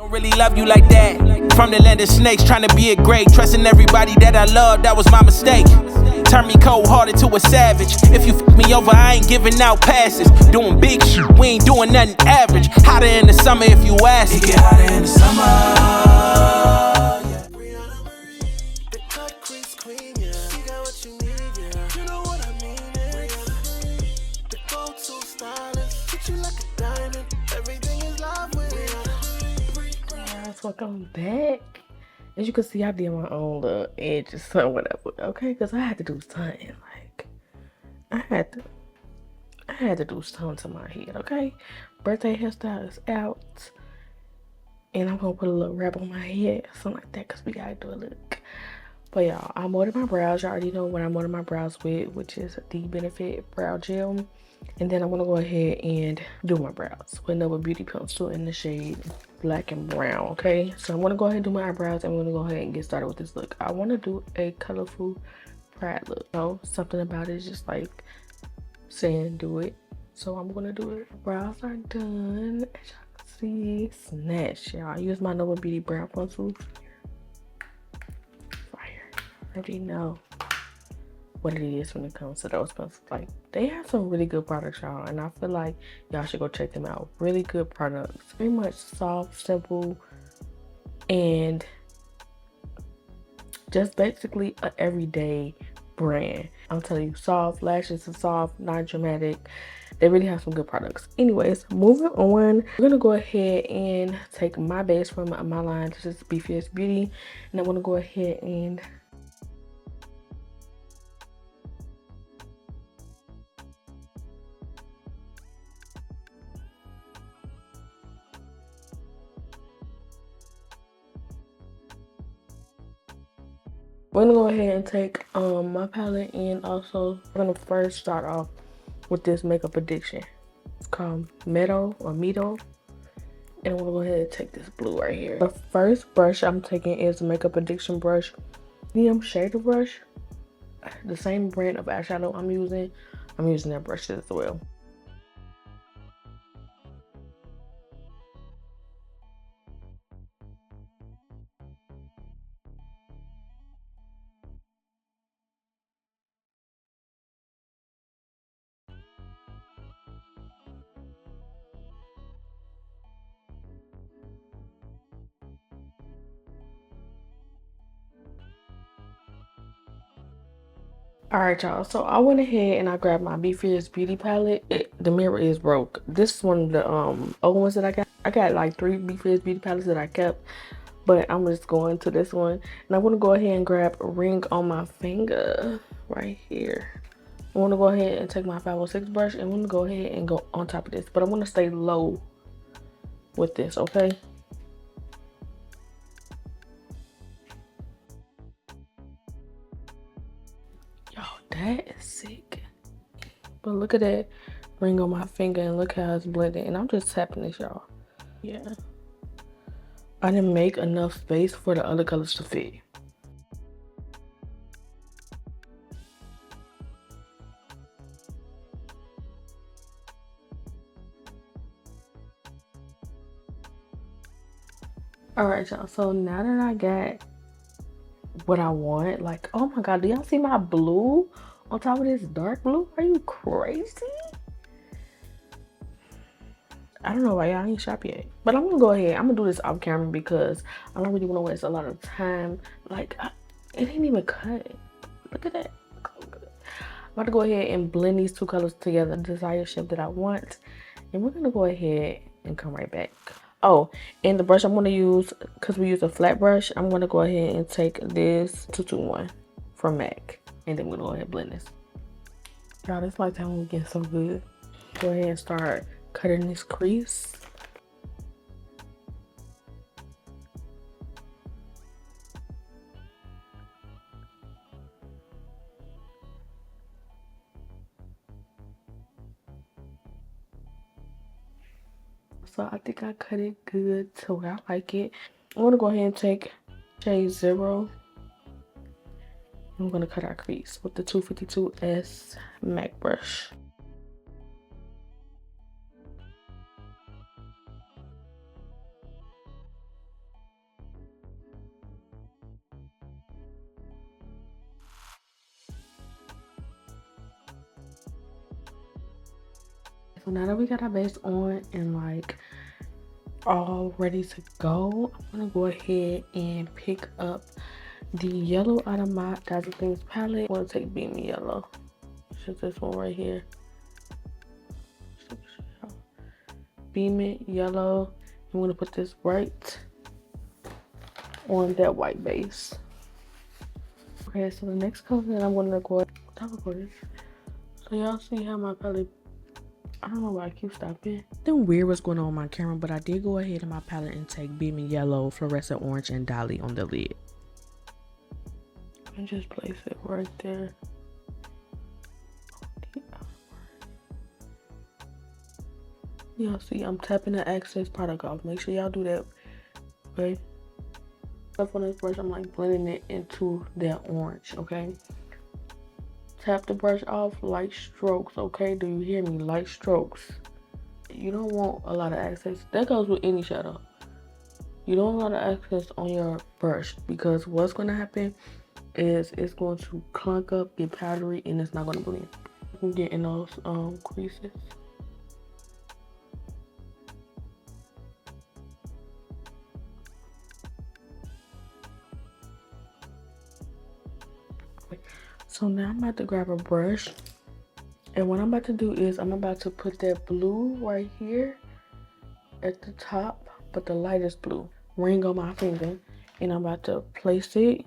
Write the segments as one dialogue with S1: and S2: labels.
S1: don't really love you like that. From the land of snakes, trying to be a great. Trusting everybody that I love, that was my mistake. Turn me cold-hearted to a savage. If you fuck me over, I ain't giving out passes. Doing big shit, we ain't doing nothing average. Hotter in the summer if you ask. It get hotter in the summer. Yeah. Briana Marie, the cut crease queen, yeah. She got what you need, yeah. You know what I mean, yeah. Briana Marie, the go-to stylist. Treat you like a diamond. Everything is love with Briana Marie.
S2: Guys, welcome back. As you can see, I did my own little edges or whatever, okay? Because I had to do something. Like, I had to do something to my head, okay? Birthday hairstyle is out. And I'm going to put a little wrap on my head, something like that, because we got to do a look. But y'all, I molded my brows. Y'all already know what I molded my brows with, which is the Benefit Brow Gel. And then I'm going to go ahead and do my brows with another beauty pencil in the shade black and brown, okay? So I'm going to go ahead and do my eyebrows. I'm going to go ahead and get started with this look. I want to do a colorful pride look. You know, something about it is just like saying do it. So I'm going to do it. Brows are done. As y'all can see, snatch, y'all. I use my Nova Beauty brow pencil. Fire. I already know what it is when it comes to those pencils. Like, they have some really good products, y'all, and I feel like y'all should go check them out. Really good products. Very much soft, simple, and just basically a everyday brand. I'm telling you, soft lashes are soft, not dramatic. They really have some good products. Anyways, moving on, we're gonna go ahead and take my base from my line. This is Bfiercebeauty, and I'm gonna go ahead and we're gonna go ahead and take my palette, and also we're gonna first start off with this Makeup Addiction. It's called Meadow or Meadow. And I'm gonna go ahead and take this blue right here. The first brush I'm taking is Makeup Addiction brush, medium shader brush. The same brand of eyeshadow I'm using that brush as well. Alright, y'all, so I went ahead and I grabbed my Bfiercebeauty palette. The mirror is broke. This is one of the old ones that I got. I got like 3 Bfiercebeauty palettes that I kept, but I'm just going to this one. And I'm going to go ahead and grab a ring on my finger right here. I want to go ahead and take my 506 brush, and I'm going to go ahead and go on top of this. But I'm going to stay low with this, okay? Yo, that is sick. But look at that ring on my finger, and look how it's blending. And I'm just tapping this, y'all. Yeah. I didn't make enough space for the other colors to fit. Alright, y'all, so now that I got what I want, like, oh my god, do y'all see my blue on top of this dark blue? Are you crazy? I don't know why y'all ain't shop yet, but I'm gonna go ahead. I'm gonna do this off camera because I don't really want to waste a lot of time. Like, it ain't even cut. Look at that. I'm about to go ahead and blend these two colors together, the desired shape that I want, and we're gonna go ahead and come right back. Oh, and the brush I'm going to use, because we use a flat brush, I'm going to go ahead and take this 221 from MAC. And then we're going to go ahead and blend this. Y'all, this light time will get so good. Go ahead and start cutting this crease. So I think I cut it good to where I like it. I'm gonna go ahead and take shade 0. I'm gonna cut our crease with the 252S MAC brush. So now that we got our base on and like all ready to go, I'm gonna go ahead and pick up the yellow out of my Dazzle Things palette. I'm gonna take Beam Me Yellow. It's just this one right here. Beam It Yellow. I'm gonna put this right on that white base. Okay, so the next color that I'm gonna go with, so y'all see how my palette, I don't know why I keep stopping. Then weird what's going on with my camera, but I did go ahead in my palette and take Beaming Yellow, Fluorescent Orange, and Dolly on the lid. And just place it right there. Y'all see I'm tapping the excess product off. Make sure y'all do that, okay? Stuff on this brush, I'm like blending it into that orange, okay? Tap the brush off, light strokes, okay? Do you hear me? Light strokes. You don't want a lot of excess. That goes with any shadow. You don't want a lot of excess on your brush because what's going to happen is it's going to clunk up, get powdery, and it's not going to blend. You can get in those creases. So now I'm about to grab a brush, and what I'm about to do is I'm about to put that blue right here at the top, but the lightest blue ring on my finger, and I'm about to place it.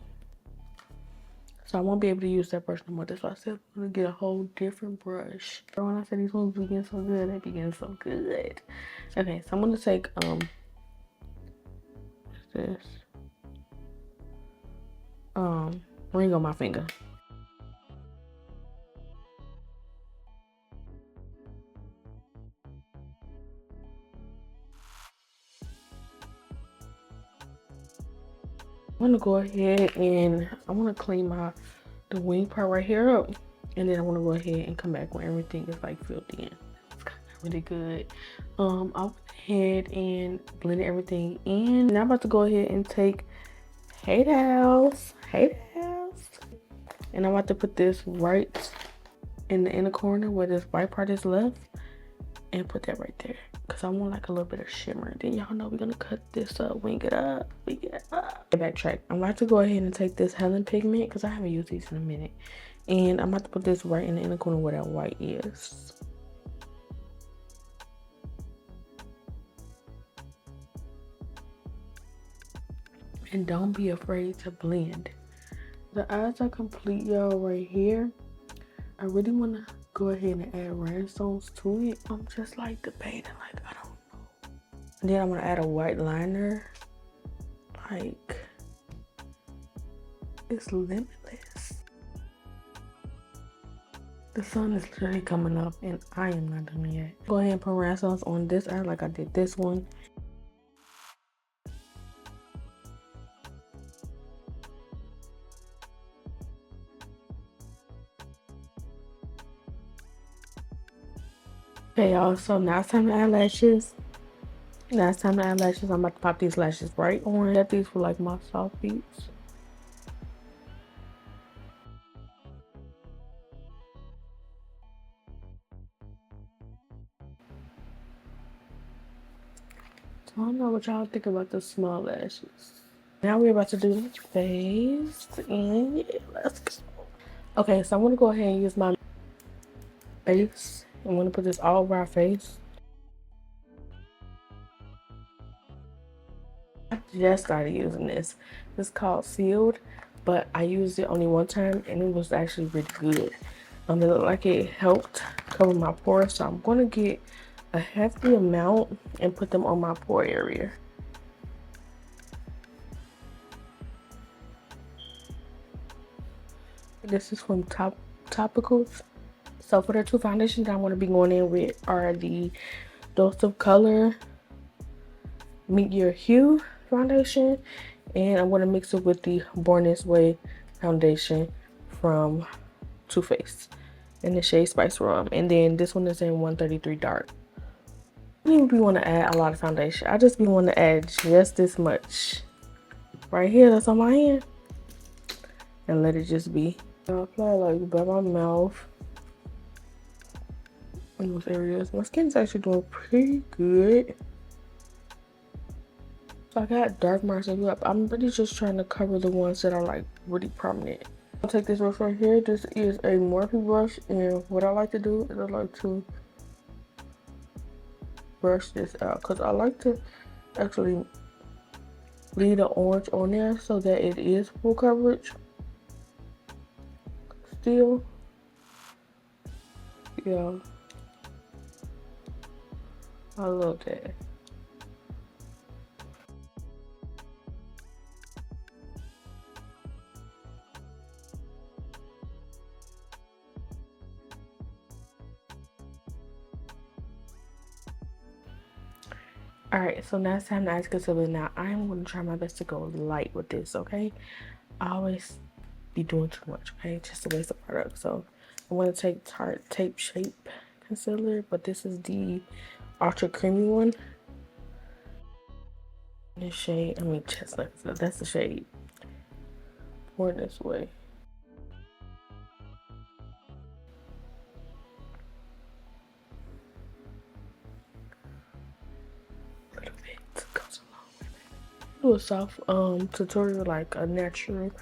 S2: So I won't be able to use that brush no more. That's why I said I'm gonna get a whole different brush. When I said these ones begin so good, they begin so good. Okay, so I'm gonna take this ring on my finger. I'm gonna go ahead and I want to clean the wing part right here up, and then I want to go ahead and come back when everything is like filled in. It's kind of really good. I went ahead and blended everything in. Now I'm about to go ahead and take Hey House, and I'm about to put this right in the inner corner where this white part is left, and put that right there. Cause I want like a little bit of shimmer. Then y'all know we're gonna cut this up, wing it up. Backtrack. I'm about to go ahead and take this Helen pigment because I haven't used these in a minute. And I'm about to put this right in the inner corner where that white is. And don't be afraid to blend. The eyes are complete, y'all, right here. I really wanna go ahead and add rhinestones to it. I'm just like debating, like I don't know. And then I'm gonna add a white liner. Like, it's limitless. The sun is literally coming up and I am not done yet. Go ahead and put rhinestones on this eye like I did this one. Okay, y'all, so now it's time to add lashes. I'm about to pop these lashes right on. I got these for like my soft beats. So I don't know what y'all think about the small lashes. Now we're about to do the face, and yeah, let's go. Okay, so I'm gonna go ahead and use my base. I'm gonna put this all over our face. I just started using this. It's called Sealed, but I used it only one time and it was actually really good. It looked like it helped cover my pores, so I'm gonna get a hefty amount and put them on my pore area. This is from Topicals. So for the two foundations I'm going to be going in with are the Dose of Color Meet Your Hue foundation, and I'm going to mix it with the Born This Way foundation from Too Faced in the shade Spice Rum, and then this one is in 133 Dark. I don't even be want to add a lot of foundation. I just be want to add just this much right here that's on my hand and let it just be. I apply like by my mouth. in those areas. My skin's actually doing pretty good. So I got dark marks and up. I'm really just trying to cover the ones that are like really prominent. I'll take this brush right here. This is a Morphe brush, and what I like to do is I like to brush this out because I like to actually leave the orange on there so that it is full coverage. Still, yeah, I love that. Alright, so now it's time to add concealer. Now I'm going to try my best to go light with this, okay? I always be doing too much, okay? Just to waste the product. So I'm going to take Tarte Tape Shape Concealer, but this is the Ultra Creamy one. This shade, I mean chestnut, so that's the shade. Pour this way. Do a soft tutorial, like a natural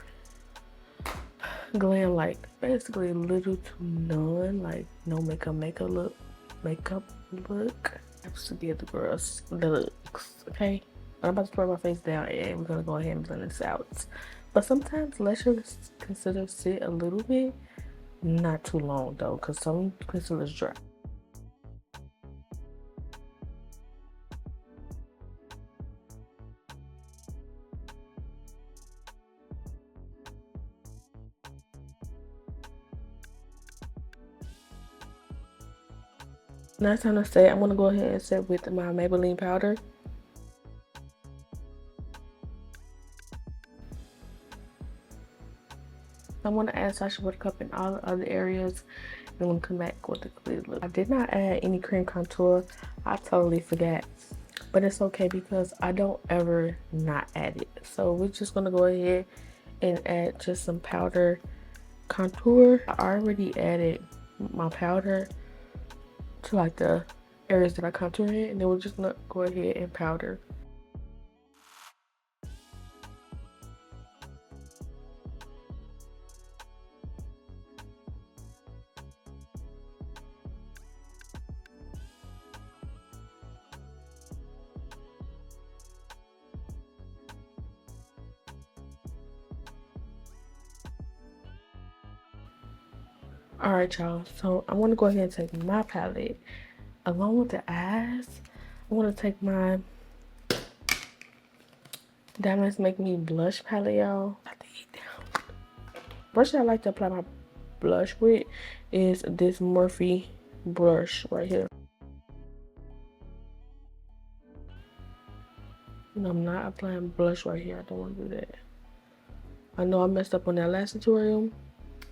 S2: glam, like basically little to none, like no makeup look. Have to give the girls the looks, okay? I'm about to spray my face down and we're gonna go ahead and blend this out. But sometimes let your concealer sit a little bit, not too long though, because some concealers dry. Now it's time to set. I'm gonna go ahead and set with my Maybelline powder. I'm gonna add Sacha Buttercup in all the other areas, and I'm gonna come back with the complete look. I did not add any cream contour. I totally forgot, but it's okay because I don't ever not add it. So we're just gonna go ahead and add just some powder contour. I already added my powder to like the areas that I contour in, and then we're just gonna go ahead and powder. Alright y'all, so I want to go ahead and take my palette along with the eyes. I want to take my Diamonds Make Me blush palette, y'all. Brush that I like to apply my blush with is this Morphe brush right here. No, I'm not applying blush right here. I don't want to do that. I know I messed up on that last tutorial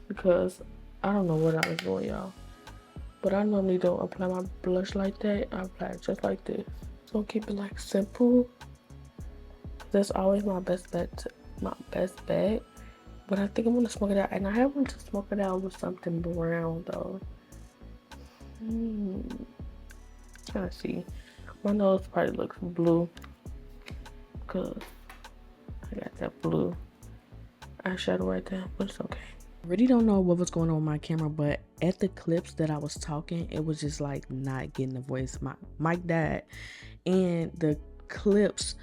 S2: because I don't know what I was doing, y'all. But I normally don't apply my blush like that. I apply it just like this. So keep it like simple. That's always my best bet. But I think I'm gonna smoke it out, and I have one to smoke it out with something brown though. Trying to see. My nose probably looks blue because I got that blue eyeshadow right there, but it's okay. Really don't know what was going on with my camera, but at the clips that I was talking, it was just like not getting the voice. My mic died, and the clips,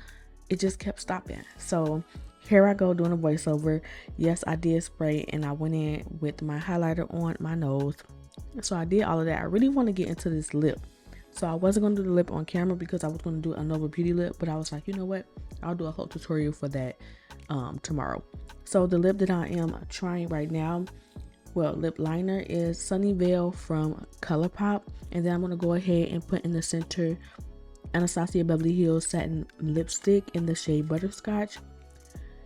S2: it just kept stopping. So here I go doing a voiceover. Yes, I did spray, and I went in with my highlighter on my nose. So I did all of that. I really want to get into this lip. So I wasn't going to do the lip on camera because I was going to do a Nova Beauty lip, but I was like, you know what? I'll do a whole tutorial for that tomorrow. So the lip that I am trying right now, well, lip liner, is Sunnyvale from ColourPop. And then I'm going to go ahead and put in the center Anastasia Beverly Hills Satin Lipstick in the shade Butterscotch.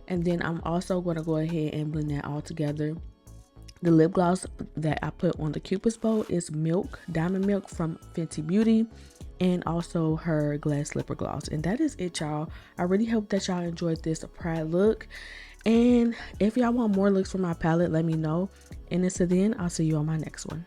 S2: And then I'm also going to go ahead and blend that all together. The lip gloss that I put on the Cupid's bow is Milk, Diamond Milk from Fenty Beauty, and also her glass slipper gloss. And that is it, y'all. I really hope that y'all enjoyed this Pride look. And if y'all want more looks from my palette, let me know. And until then, I'll see you on my next one.